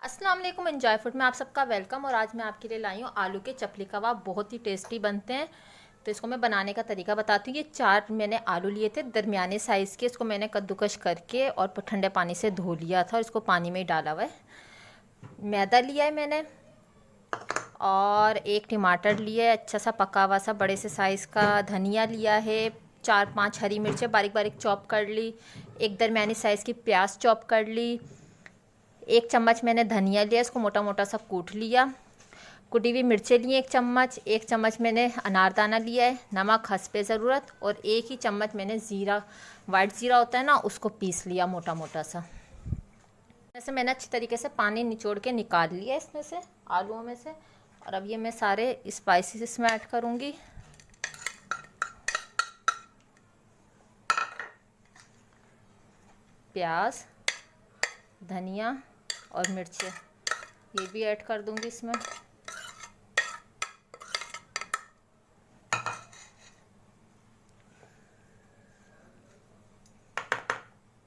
अस्सलाम वालेकुम, enjoy food में आप सबका वेलकम। और आज मैं आपके लिए लाई हूँ आलू के चपली कबाब। बहुत ही टेस्टी बनते हैं। तो इसको मैं बनाने का तरीका बताती हूँ। ये 4 मैंने आलू लिए थे दरमियाने साइज़ के। इसको मैंने कद्दूकश करके और ठंडे पानी से धो लिया था और इसको पानी में ही डाला हुआ है। मैदा लिया है मैंने और एक टमाटर लिया है अच्छा सा पका हुआ सा बड़े से साइज़ का। धनिया लिया है, 4-5 हरी मिर्चें बारीक बारीक चॉप कर ली। एक दरमियानी साइज़ की प्याज चॉप कर ली। 1 चम्मच मैंने धनिया लिया, इसको मोटा मोटा सा कूट लिया। कुटी हुई मिर्चें लिए 1 चम्मच मैंने अनारदाना लिया है। नमक हस्बे ज़रूरत। और 1 ही चम्मच मैंने ज़ीरा, वाइट ज़ीरा होता है ना, उसको पीस लिया मोटा मोटा सा। ऐसे मैंने अच्छी तरीके से पानी निचोड़ के निकाल लिया इसमें से, आलूओं में से। और अब ये मैं सारे स्पाइसेस इसमें ऐड करूँगी। प्याज, धनिया और मिर्चें ये भी ऐड कर दूंगी इसमें।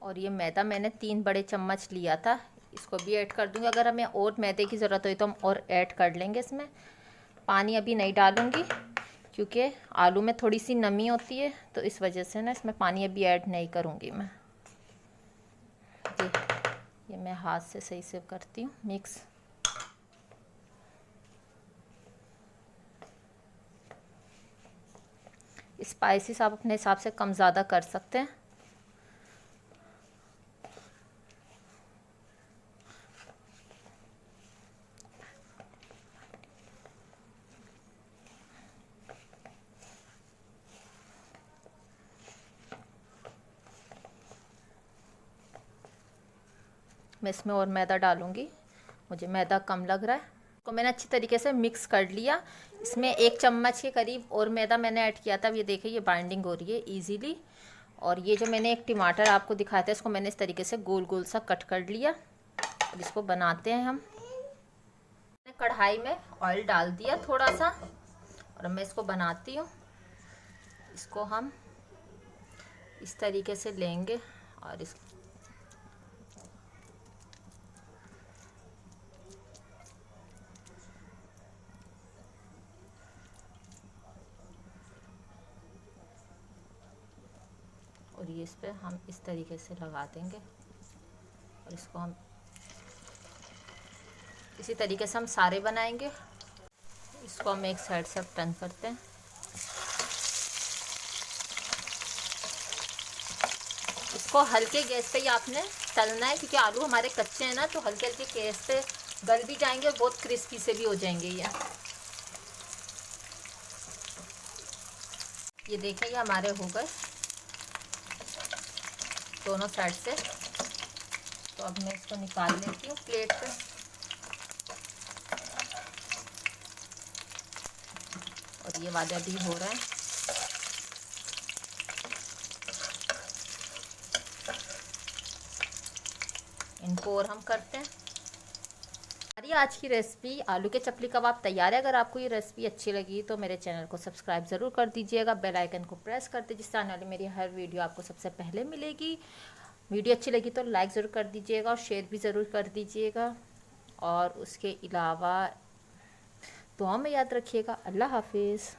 और ये मैदा मैंने 3 बड़े चम्मच लिया था, इसको भी ऐड कर दूंगी। अगर हमें और मैदे की ज़रूरत हुई तो हम और ऐड कर लेंगे इसमें। पानी अभी नहीं डालूंगी क्योंकि आलू में थोड़ी सी नमी होती है, तो इस वजह से ना इसमें पानी अभी ऐड नहीं करूँगी मैं। ये मैं हाथ से सही से करती हूँ मिक्स। स्पाइसेस आप अपने हिसाब से कम ज़्यादा कर सकते हैं। मैं इसमें और मैदा डालूंगी, मुझे मैदा कम लग रहा है। तो मैंने अच्छी तरीके से मिक्स कर लिया। इसमें 1 चम्मच के करीब और मैदा मैंने ऐड किया था। ये देखिए ये बाइंडिंग हो रही है इजीली। और ये जो मैंने एक टमाटर आपको दिखाया था, इसको मैंने इस तरीके से गोल गोल सा कट कर लिया। अब इसको बनाते हैं हम। मैंने कढ़ाई में ऑयल डाल दिया थोड़ा सा और मैं इसको बनाती हूँ। इसको हम इस तरीके से लेंगे और इस और ये इस पर हम इस तरीके से लगा देंगे। और इसको हम इसी तरीके से हम सारे बनाएंगे। इसको हम एक साइड से टर्न करते हैं। इसको हल्के गैस पे ही आपने तलना है क्योंकि आलू हमारे कच्चे हैं ना, तो हल्के हल्के गैस पे गल भी जाएंगे और बहुत क्रिस्पी से भी हो जाएंगे ये देखिए ये हमारे हो गए दोनों साइड से। तो अब मैं इसको निकाल लेती हूँ प्लेट पे। और ये वाला भी हो रहा है। इनको और हम करते हैं। हमारी आज की रेसिपी आलू के चपली कबाब तैयार है। अगर आपको ये रेसिपी अच्छी लगी तो मेरे चैनल को सब्सक्राइब ज़रूर कर दीजिएगा, बेल आइकन को प्रेस कर दीजिए, जिससे आने वाली मेरी हर वीडियो आपको सबसे पहले मिलेगी। वीडियो अच्छी लगी तो लाइक ज़रूर कर दीजिएगा और शेयर भी ज़रूर कर दीजिएगा। और उसके अलावा दुआ में याद रखिएगा। अल्लाह हाफिज़।